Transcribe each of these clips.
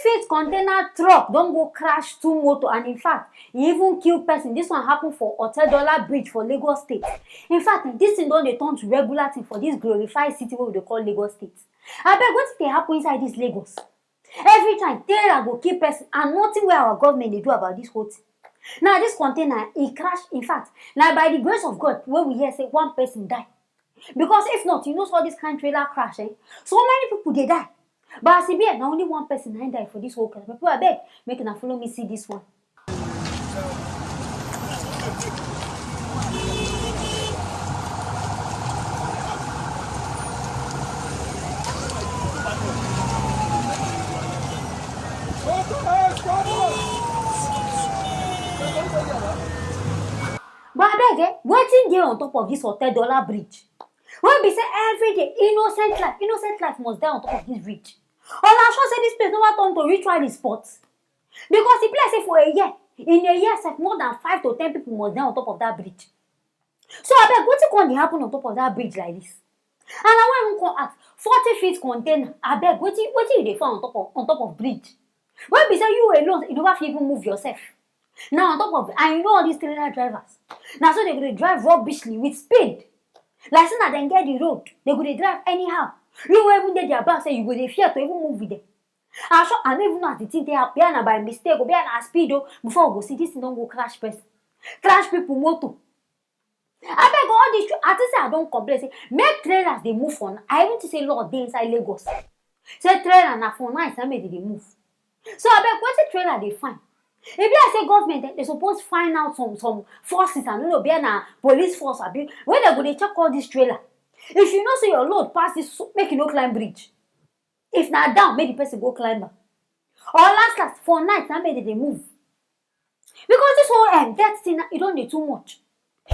feet container truck don't go crash two motor, and in fact e even kill person. This one happen for Otedola Bridge for Lagos State. In fact, this thing don dey turn to regular thing for this glorified city wey we dey call Lagos State. Abeg, wetin dey happen inside this Lagos? Every time trailer go kill person and nothing wey our government dey do about this whole thing. Now this container e crash. In fact, na by the grace of God wey we hear say one person die, because if not, you know, all this kind trailer crash, so many people dey die. But as e be, na only one person na die for this whole crash. People, abeg, make una follow me see this one. But abeg, wetin dey on top of this Otedola Bridge? When be say every day innocent life must die on top of this bridge. Una sure say this place never turn to ritual spot? Because e be like say for in a year sef, more than 5 to 10 people must die on top of that bridge. So abeg, wetin come dey happen on top of that bridge like this? And na why we come ask, 40 feet container, abeg, wetin you dey find on top of bridge? When be say you alone, you never fit even move yourself. Now on top of, and you know all these trailer drivers, now so they go dey drive rubbishly with speed. Like say na dem get the road, they go dey drive anyhow. You go even dey their back, say you go dey fear to even move with them. And sure, I don't even know as the thing dey happen. Be na by mistake, or be na speed before we go see this thing don go crash person, crash people motor. Abeg, all this, I think say I don complain say make trailers dey move for. I even think say law dey inside Lagos. Say trailer na for night na make dey move. So abeg, wetin trailer dey find? E be like say government they suppose find out some forces, and no be na police force abi, wey they go dey check all this trailer. If you know say your load pass this, make you no climb bridge. If na down, make the person go climb am. Or last for night na make dey move. Because this whole death thing, e don dey too much.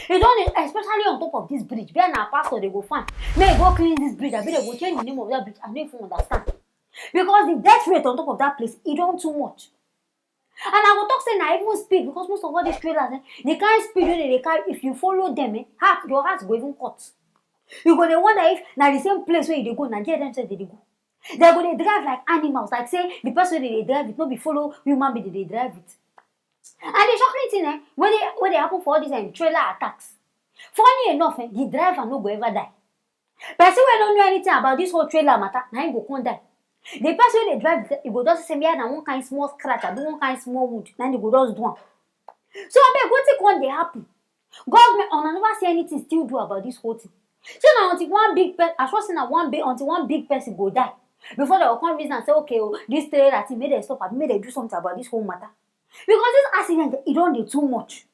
E don dey, especially on top of this bridge. Be na pastor they go find, may go clean this bridge, abi they go change the name of that bridge. I don't even understand. Because the death rate on top of that place, e don too much. And I go talk say na even speed, because most of all these trailers, the kind speed wey they carry, if you follow them, your heart go even cut. You go dey wonder if na the same place where you go, na there themselves they go. They go dey drive like animals, like say the person they drive it, no be follow human being they drive it. And the shocking thing, when they happen for all these trailer attacks, funny enough, the driver no go ever die. Person wey don't know anything about this whole trailer matter, na him go come die. The person wey dey drive, e go just say me na one kind small scratch, I do one kind small wound, na they go just do am. So abeg, wetin come dey happen? Government una never see anything still do about this whole thing. So now until one big person, I trust na until one big person go die before they will come reason and say, okay, this trailer thing, make them stop, and make them do something about this whole matter. Because this accident, it don't dey too much.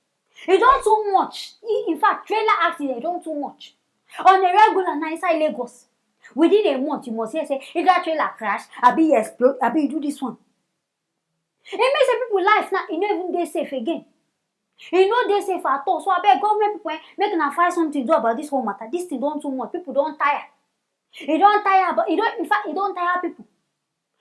It don't too much. In fact, trailer accident, it don't too much. On a regular na inside Lagos, within a month, you must hear say, if that trailer crash, abi e explode, abi e do this one. It makes say people life now, e no even dey safe again. E no dey safe at all. So abeg, government people, make una find something to do about this whole matter. This thing don too much. People don tire. E don tire, but in fact, e don tire people.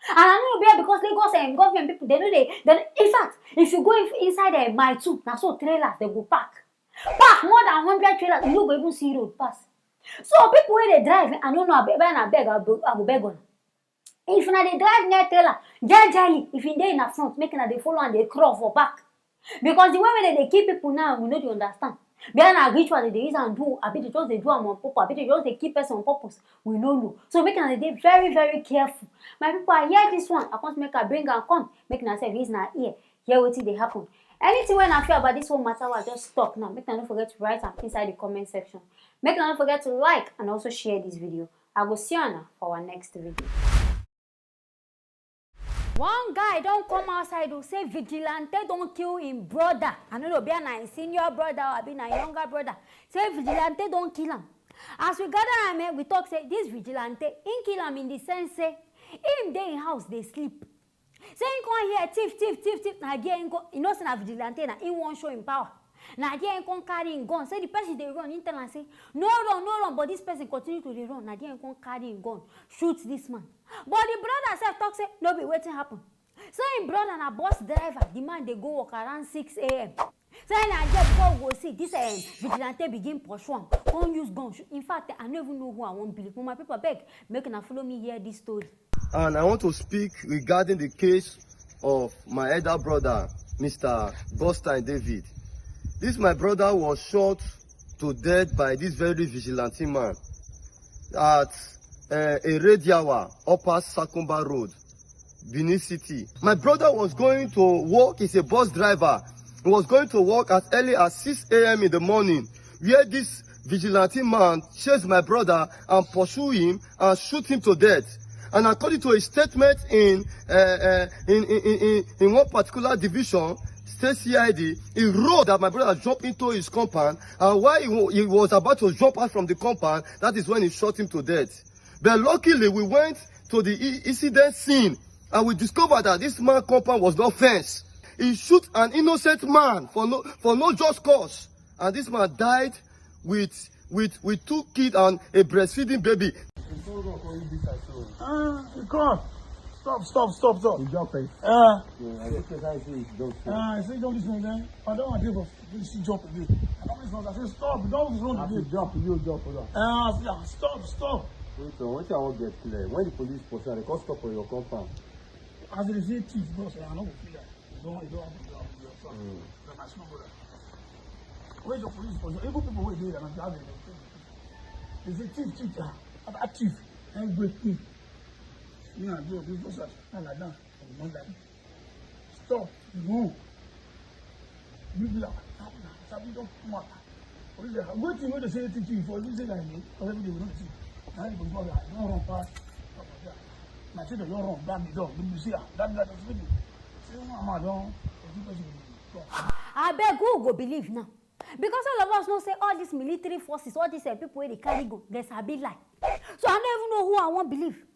And I know be because Lagos government people, they know in fact, if you go inside Mile 2, now so trailers they go park more than 100 trailers, you no go even see road pass. So people when they drive, I don't know, I go beg on. If na they drive near trailer, jejely, if you dey in the front, making they follow and they crawl for back. Because the way they keep people now, we know they understand. Behind a ritual they use and do, I bet they just they do them on purpose, I bet they just they keep person on purpose. We know. So making they very, very careful. My people, I hear this one. I can't make a bring and come. Making I say reason I hear what they happen. Anything when I feel about this whole matter, I just stop now. Make don't forget to write them inside the comment section. Make don't forget to like and also share this video. I will see you now for our next video. One guy don't come outside to say vigilante don't kill him brother. I know be a senior brother or be a younger brother. Say vigilante don't kill him. As we gather him, we talk say this vigilante, he kill him in the sense say him dey in house they sleep. Say he come here thief. Now there he go, you know say na vigilante na he won't show him power. Now there he come carry him gun. Say the person they run, he tell and say no run, but this person continue to run. Now there he come carry him gun, shoot this man. But the brother self talk say no be wetin happen. So him brother na bus driver, the man they go work around 6 a.m. So na just before we go see this vigilante begin pursue am, come use gun. In fact, I don't even know who I won't believe. But my people beg, make una follow me hear this story. and I want to speak regarding the case of my elder brother, Mr. Boston David. This my brother was shot to death by this very vigilante man at Erediawa, Upper Sakumba Road, Benin City. My brother was going to work, he's a bus driver. He was going to work as early as 6 a.m. in the morning, where this vigilante man chased my brother and pursued him and shoot him to death. And according to a statement in one particular division, State CID, he wrote that my brother jumped into his compound, and while he was about to jump out from the compound, that is when he shot him to death. But luckily, we went to the incident scene, and we discovered that this man's compound was not fenced. He shot an innocent man for no just cause, and this man died with 2 kids and a breastfeeding baby. Come. Stop. You jump it. I I say don't listen again. I don't want to give up. This jump again. I don't listen. I say stop. Don't run again. jump. Stop. So what I want to get clear, when the police pursue, they can't stop for your compound. As they say thief, boss, I know feel that. You don't have to do your son. That's my small brother. Where's your police pursue? Even people who are there and have it. They say thief. That thief. And great thief. Me and you, we just and like that. Stop. No. You be like, Sabi don't matter. What thing when they say to you for you say like me, or every day we don't see. Now you go like, don't run past. Now say the don't run back the door. You see that is video. Say mama don't. I beg who go believe now. Because all of us know say all these military forces, all these people where they carry go, there's a big lie. So I don't even know who I won't believe.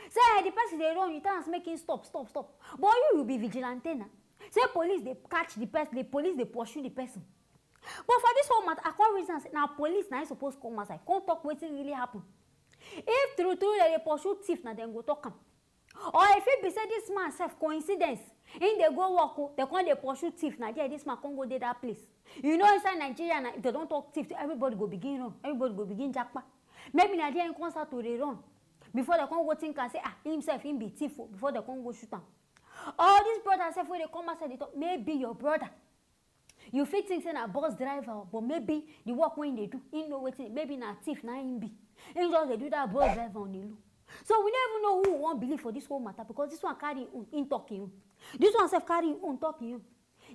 Say the person they run, you tell us making stop. But you be vigilante now. Say police they catch the person, the police they pursue the person. But for this whole matter, I can't reason now police now supposed to come outside. Can't talk what really happen. If true they pursue thief now then go talk am. Or if it be say this man self coincidence, in they go walk, they can't they pursue thief now. Yeah, this man can't go there that place. You know inside Nigeria now, if they don't talk thief, everybody go begin run. Everybody go begin jackpot. Maybe Nigeria concert to they run. Before they can't go think and say, himself him be thief before they can't go shoot him. All these brothers self when they come outside, they talk, maybe your brother. You fit think say na bus driver, but maybe the work when they do, he know what maybe na thief na him be. He just they do that bus driver on the look. So we never know who won't believe for this whole matter because this one carry in talking. This one self carry on talking.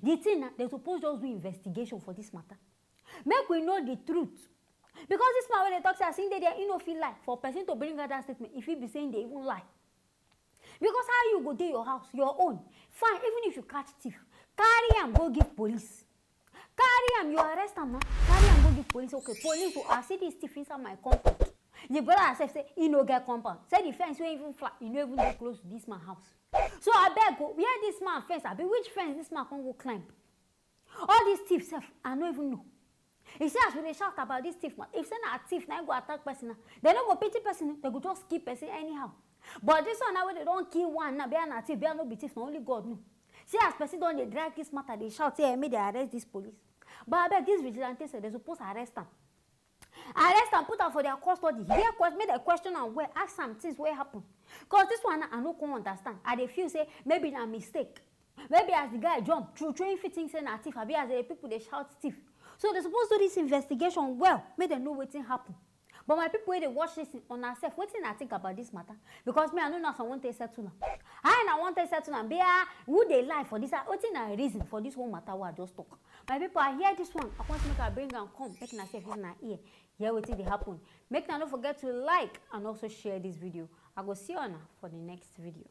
The thing na they suppose just do investigation for this matter. Make we know the truth. Because this man when they talk say as in they no feel lie for person to bring out that statement if he be saying they even lie. Because how you go to your house, your own, fine, even if you catch thief, carry him, go give police. Carry him, you arrest him now. Carry him, go give police. Okay, police will see this thief inside my compound. The brother herself say, he no get compound. Say the fence will even flat, you no even go close to this man's house. So I beg go, where this man fence, I be which fence this man can go climb? All these thieves self, I don't even know. He says when they shout about this thief, man, if say na thief, now go attack person, they don't go pity person, they go just keep person anyhow. But this one now when they don't kill one, now they are not thief, they are no be thief, only God know. See as person don't they drag this matter, they shout, say, may they arrest this police. But I beg this vigilante say they're supposed to arrest them. Arrest and put her for their custody. Make the question and where ask some things where happen. Because this one I no can understand. And they feel say maybe a mistake. Maybe as the guy jump through if he thinks a thief, maybe as the people they shout thief. So they're supposed to do this investigation well, make them know what happen. But my people they watch this on ourselves, what I think about this matter? Because me I know now someone take settle now. I want to settle now. Be who they lie for this? What is a reason for this whole matter? What I just talk. My people I hear this one. I want to make a bring and come. Make myself in my ear. Hear what they happen. Make now don't forget to like and also share this video. I go see you on for the next video.